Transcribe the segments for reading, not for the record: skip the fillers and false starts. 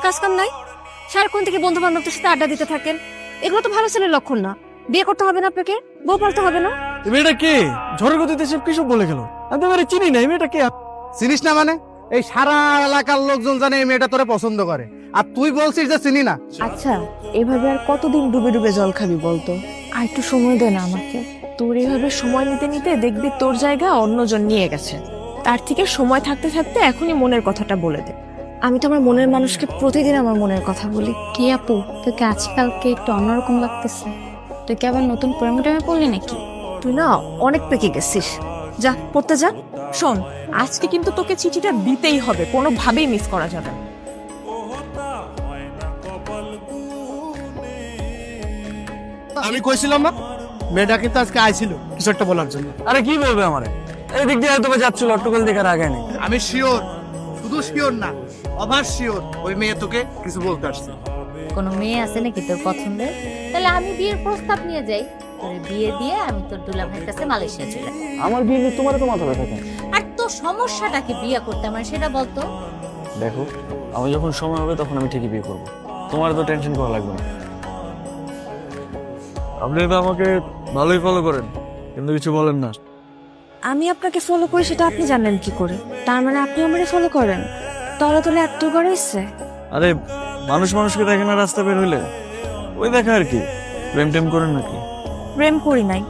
কাজ কাম নাই, সারাক্ষণ থেকে বন্ধু বান্ধবদের সাথে আড্ডা দিতে থাকেন। এগুলো তো ভালো ছেলের লক্ষণ না। বিয়ে করতে হবে না আপনাকে, বউ পালতে হবে না। এই মেয়েটা কে? ঝড়ের গতিতে সব কিসব বলে গেল। আমি তো এবারে চিনি না। এই মেয়েটা কে? চিনিস না মানে? এই সারা এলাকার লোকজন জানে এই মেয়েটা তোরে পছন্দ করে, আর তুই বলছিস যে চিনি না। আচ্ছা, এভাবে আর কতদিন ডুবে ডুবে জল খাবি বলতো? আর একটু সময় দে না আমাকে। তোর এভাবে সময় নিতে নিতে দেখবি তোর জায়গা অন্যজন নিয়ে গেছে। তার থেকে সময় থাকতে থাকতে এখনই মনের কথাটা বলে দে। আমি তো আমার মনের মানুষকে প্রতিদিন আমার মনের কথা বলি। কি আপু, তোকে আজকালকে একটু অন্যরকম লাগতেছে। তুই কি আবার নতুন প্রেমে টেমে পড়লি নাকি? তুই না অনেক পেকে গেছিস, যা পড়তে যা। শোন, আজকে কিন্তু তোকে চিঠিটা দিতেই হবে, কোনোভাবেই মিস করা যাবে না। আমি কইছিলাম না মেয়েটা কিন্তু আজকে আইছিল কিছু একটা বলার জন্য। আরে কি বলবে আমারে? এই দিক দিয়ে হয়তো বা যাচ্ছিল, অট্টকল দেখার আগে নেই। আমি শিওর, শুধু শিওর না, অভার শিওর ওই মেয়ে তোকে কিছু বলতে আসছে। কোনো মেয়ে আছে নাকি তোর পছন্দের? তাহলে আমি বিয়ের প্রস্তাব নিয়ে যাই, তোর বিয়ে দিয়ে আমি তোর দুলা ভাইয়ের কাছে মালয়েশিয়া চলে যাই। আমার বিয়ে নিয়ে তোমার তো মাথা ব্যথা কেন? আর তোর সমস্যাটাকে বিয়ে করতে আমার সেটা বলতো। দেখো, আমি যখন সময় হবে তখন আমি ঠিকই বিয়ে করবো। তোমার তো টেনশন করা লাগবে না। আপনি তো আমাকে ভালোই ফলো করেন, কিন্তু কিছু বলেন না। আমি আপনাকে ফলো করি সেটা আপনি জানেন কি করে? তার মানে আপনি আমারে ফলো করেন? তলে তলে এত করে এসছে। আরে মানুষ মানুষকে দেখে না রাস্তা বের হইলে, ওই দেখা আর কি। প্রেম টেম করেন নাকি? প্রেম করি নাই,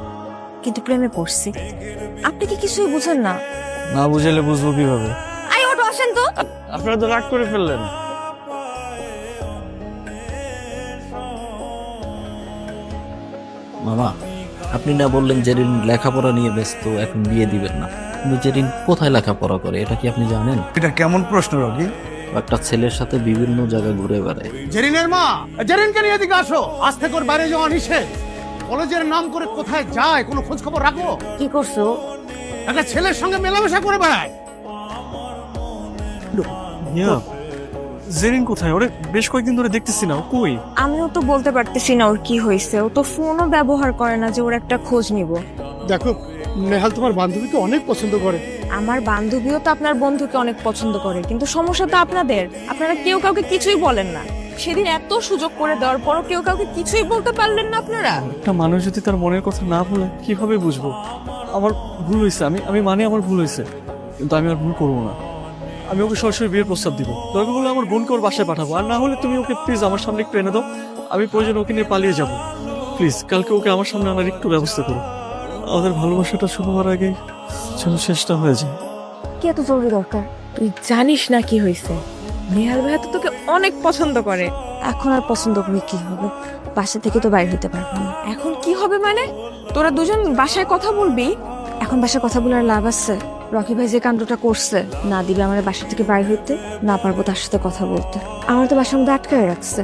কিন্তু প্রেমে পড়ছি। আপনি কি কিছুই বুঝেন না? না বুঝাইলে বুঝবো কিভাবে? আই অটো আসেন তো। আপনারা তো রাগ করে ফেললেন। মামা, আপনি না বললেন জেরিন লেখাপড়া নিয়ে ব্যস্ত, এখন বিয়ে দিবেন না। কিন্তু জেরিন কোথায় লেখাপড়া করে এটা কি আপনি জানেন? এটা কেমন প্রশ্ন রকি? একটা ছেলের সাথে বিভিন্ন জায়গায় ঘুরে বেড়ায়। জেরিনের মা, জেরিনকে নিয়ে এদিকে আসো। আজ থেকে ওর বাইরে যাওয়া নিষেধ। কলেজের নাম করে কোথায় যায় কোনো খোঁজ খবর রাখো? কি করছো? একটা ছেলের সঙ্গে মেলামেশা করে বেড়ায়। জেরিন কোথায়? ওরে বেশ কয়েকদিন ধরে দেখতেছি না, ও কই? আমিও তো বলতে পারতেছি না ওর কি হয়েছে। ও তো ফোনও ব্যবহার করে না যে ওর একটা খোঁজ নিব। দেখো, নেহাল তোমার বান্ধবীকে অনেক পছন্দ করে। আমার বান্ধবীও তো আপনার বন্ধুকে অনেক পছন্দ করে, কিন্তু সমস্যা তো আপনাদের। আপনারা কেউ কাউকে কিছুই বলেন না। সেদিন এত সুযোগ করে দেওয়ার পরও কেউ কাউকে কিছুই বলতে পারলেন না আপনারা। একটা মানুষ যদি তার মনের কথা না বলে কিভাবে বুঝবো? আমার ভুল হয়েছে, আমি মানে আমার ভুল হয়েছে, কিন্তু আমি আর ভুল করবো না। আমি ওকে সরাসরি বিয়ের প্রস্তাব দিব। দরকার হলে আমার বোনকে ওর বাসায় পাঠাবো, আর না হলে তুমি ওকে প্লিজ আমার সামনে একটু এনে দাও। আমি প্রয়োজন ওকে নিয়ে পালিয়ে যাব। প্লিজ কালকে ওকে আমার সামনে আনার একটু ব্যবস্থা করো। আমাদের ভালোবাসাটা শুরু হওয়ার আগে যেন শেষটা হয়ে যায়। কি এত জরুরি দরকার? তুই জানিস না কি হয়েছে? নেহাল ভাইয়া তো তোকে অনেক পছন্দ করে। এখন আর পছন্দ করে কি হবে? বাসা থেকে তো বাইরে হইতে পারবো না। এখন কি হবে মানে? তোরা দুজন বাসায় কথা বলবি? এখন বাসায় কথা বলে আর লাভ আছে? রকি ভাই যে কাণ্ডটা করছে, না দিবে আমার বাসা থেকে বাইরে হইতে, না পারবো তার সাথে কথা বলতে। আমার তো বাসার মধ্যে আটকায় রাখছে।